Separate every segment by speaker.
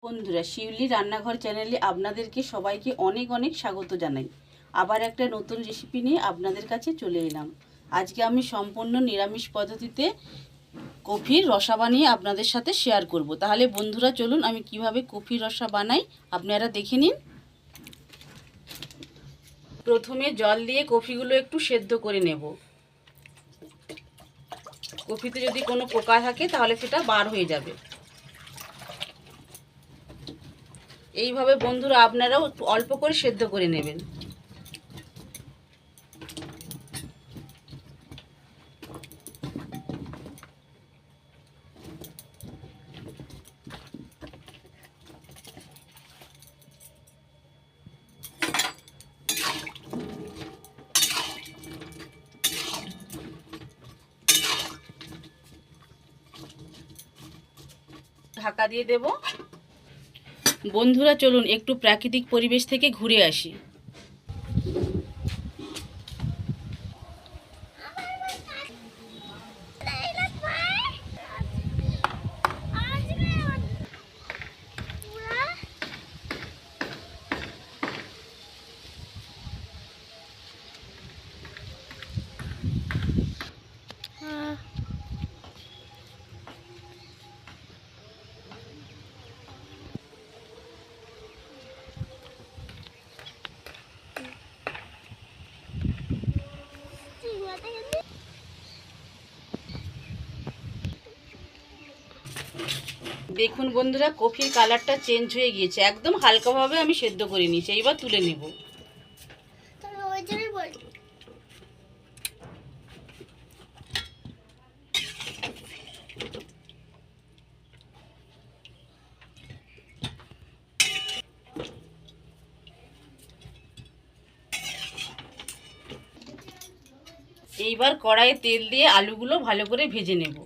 Speaker 1: বন্ধুরা, শিউলি রান্নাঘর চ্যানেলে আপনাদেরকে সবাইকে অনেক অনেক স্বাগত জানাই। আবার একটা নতুন রেসিপি নিয়ে আপনাদের কাছে চলে এলাম। আজকে আমি সম্পূর্ণ নিরামিষ পদ্ধতিতে কফির রসা বানিয়ে আপনাদের সাথে শেয়ার করব। তাহলে বন্ধুরা চলুন আমি কিভাবে কফির রসা বানাই আপনারা দেখে নিন। প্রথমে জল দিয়ে কফিগুলো একটু সেদ্ধ করে নেব। কফিতে যদি কোনো পোকা থাকে তাহলে সেটা বার হয়ে যাবে। এইভাবে বন্ধুরা আপনারাও অল্প করে সেদ্ধ করে নেবেন। ঢাকা দিয়ে দেব। বন্ধুরা চলুন একটু প্রাকৃতিক পরিবেশ থেকে ঘুরে আসি। দেখুন বন্ধুরা, কফির কালারটা চেঞ্জ হয়ে গিয়েছে। একদম হালকাভাবে আমি সেদ্ধ করে নিয়েছি। এইবার তুলে নেব। এইবার কড়াইয়ে তেল দিয়ে আলুগুলো ভালো করে ভেজে নেব।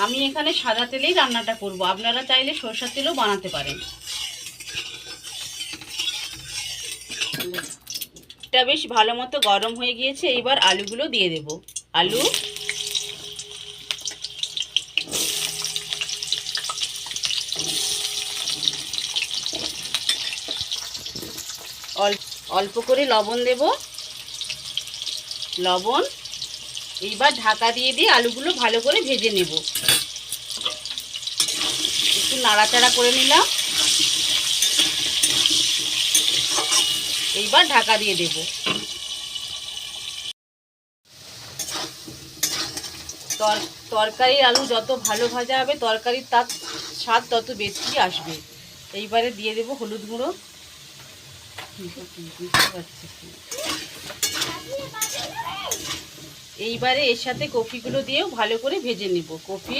Speaker 1: আমি এখানে সাদা তেলেই রান্নাটা করব, আপনারা চাইলে সরষের তেলও বানাতে পারেন। এটা বেশ ভালো মতো গরম হয়ে গিয়েছে। এইবার আলুগুলো দিয়ে দেব। আলু, অল্প করে লবণ দেব। লবণ, এইবার ঢাকা দিয়ে আলুগুলো ভালো করে ভেজে নেব। একটু নাড়াচাড়া করে নিলাম। এইবার ঢাকা দিয়ে দেব। তরকারির আলু যত ভালো ভাজা হবে তরকারির তার স্বাদ তত বেশি আসবে। এইবারে দিয়ে দেব হলুদ গুঁড়ো। এইবারে এর সাথে কফিগুলো দিয়েও ভালো করে ভেজে নেব। কফি,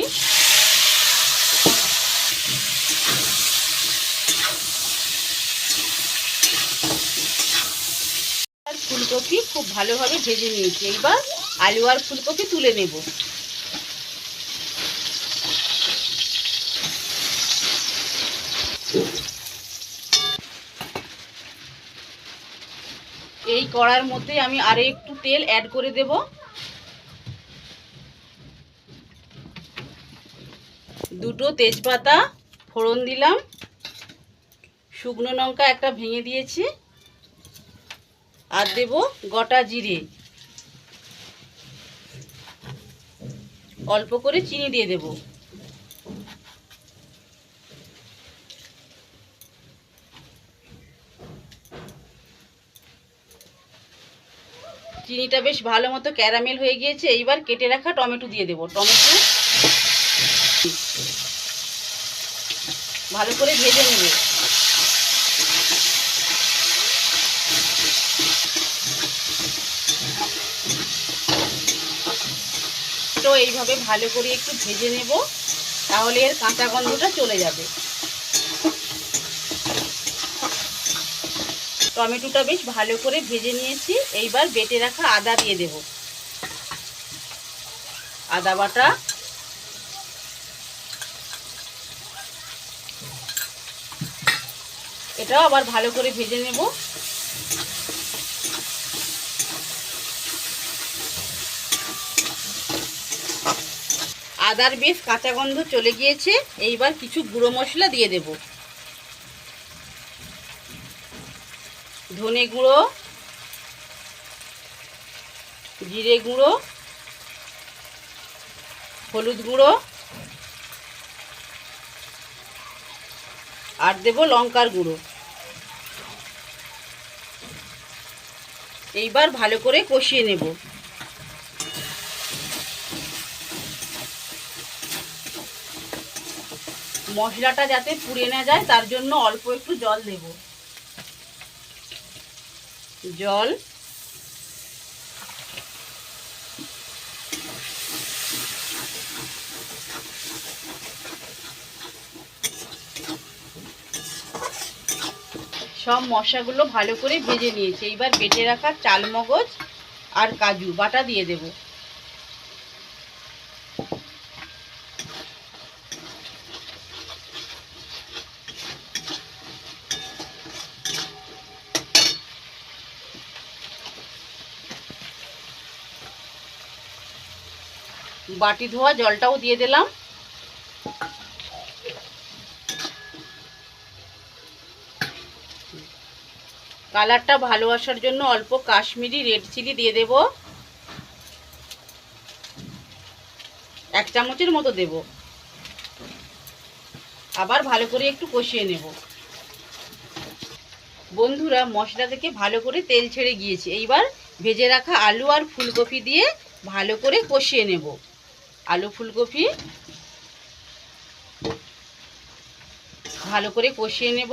Speaker 1: আর ফুলকপি খুব ভালোভাবে ভেজে নিয়েছি। এইবার আলু আর ফুলকপি তুলে নেব। এই কড়ার মধ্যে আমি আরো একটু তেল অ্যাড করে দেব। দুটো তেজপাতা ফোড়ন দিলাম। শুকনো লঙ্কা একটা ভেঙে দিয়েছি। আর দেব গোটা জিরে। অল্প করে চিনি দিয়ে দেব। চিনিটা বেশ ভালো মতো ক্যারামেল হয়ে গিয়েছে। এইবার কেটে রাখা টমেটো দিয়ে দেব। টমেটো ভালো করে ভেজে নেব। তো এইভাবে ভালো করে একটু ভেজে নেব, তাহলে এর কাঁচা গন্ধটা চলে যাবে। টমেটোটা বেশ ভালো করে ভেজে নিয়েছি। এইবার বেটে রাখা আদা দিয়ে দেব। আদা বাটা, এটাও আবার ভালো করে ভেজে নেব। আদার বেশ কাঁচা গন্ধ চলে গিয়েছে। এইবার কিছু গুঁড়ো মশলা দিয়ে দেব। ধনে গুঁড়ো, জিরে গুঁড়ো, হলুদ গুঁড়ো আর দেব লঙ্কার গুঁড়ো। এইবার ভালো করে কষিয়ে নেব। মশলাটা যাতে পুড়ে না যায় তার জন্য অল্প একটু জল দেব। জল, সব মশলাগুলো ভালো করে ভেজে নিয়েছি। এইবার বেটে রাখা চালমগজ আর কাজু বাটা দিয়ে দেব। বাটি ধোয়া জলটাও দিয়ে দিলাম। কালারটা ভালো আসার জন্য অল্প কাশ্মীরি রেড চিলি দিয়ে দেব, 1 চামচের মতো দেব। আবার ভালো করে একটু কষিয়ে নেব। বন্ধুরা, মশলা থেকে ভালো করে তেল ছেড়ে গিয়েছে। এইবার ভেজে রাখা আলু আর ফুলকপি দিয়ে ভালো করে কষিয়ে নেব। আলু ফুলকপি ভালো করে কষিয়ে নেব।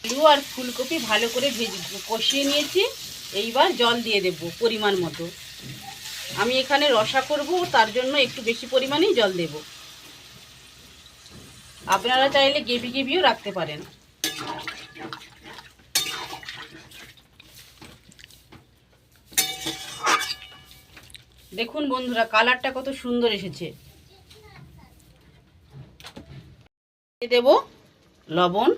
Speaker 1: আলু আর ফুলকপি ভালো করে কষিয়ে নিয়েছি। এইবার জল দিয়ে দেব পরিমাণ মতো। আমি এখানে রসা করব, তার জন্য একটু বেশি পরিমাণেই জল দেব। আপনারা চাইলে গ্রেভি গ্রেভিও রাখতে পারেন। দেখুন বন্ধুরা, কালারটা কত সুন্দর এসেছে। দিয়ে দেব লবণ,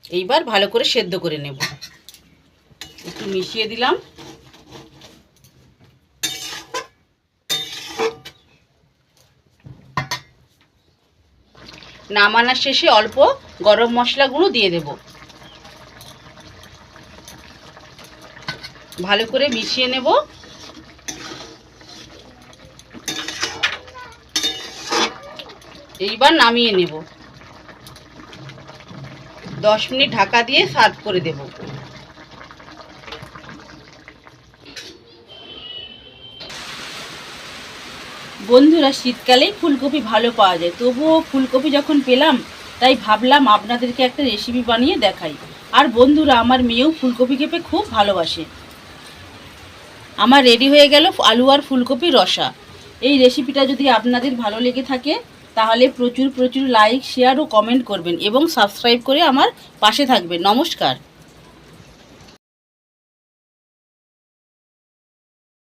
Speaker 1: এইবার ভালো করে সেদ্ধ করে নেব। একটু মিশিয়ে দিলাম। নামানোর শেষে অল্প গরম মশলা গুঁড়ো দিয়ে দেব। ভালো করে মিশিয়ে নেব। এইবার নামিয়ে নেব। 10 মিনিট ঢাকা দিয়ে সার্ভ করে দেব। বন্ধুরা, শীতকালেই ফুলকপি ভালো পাওয়া যায়, তবুও ফুলকপি যখন পেলাম তাই ভাবলাম আপনাদেরকে একটা রেসিপি বানিয়ে দেখাই। আর বন্ধুরা, আমার মেয়েও ফুলকপি খেতে খুব ভালোবাসে। আমার রেডি হয়ে গেল আলু আর ফুলকপি রসা। এই রেসিপিটা যদি আপনাদের ভালো লেগে থাকে তাহলে প্রচুর প্রচুর লাইক, শেয়ার ও কমেন্ট করবেন এবং সাবস্ক্রাইব করে আমার পাশে থাকবেন। নমস্কার।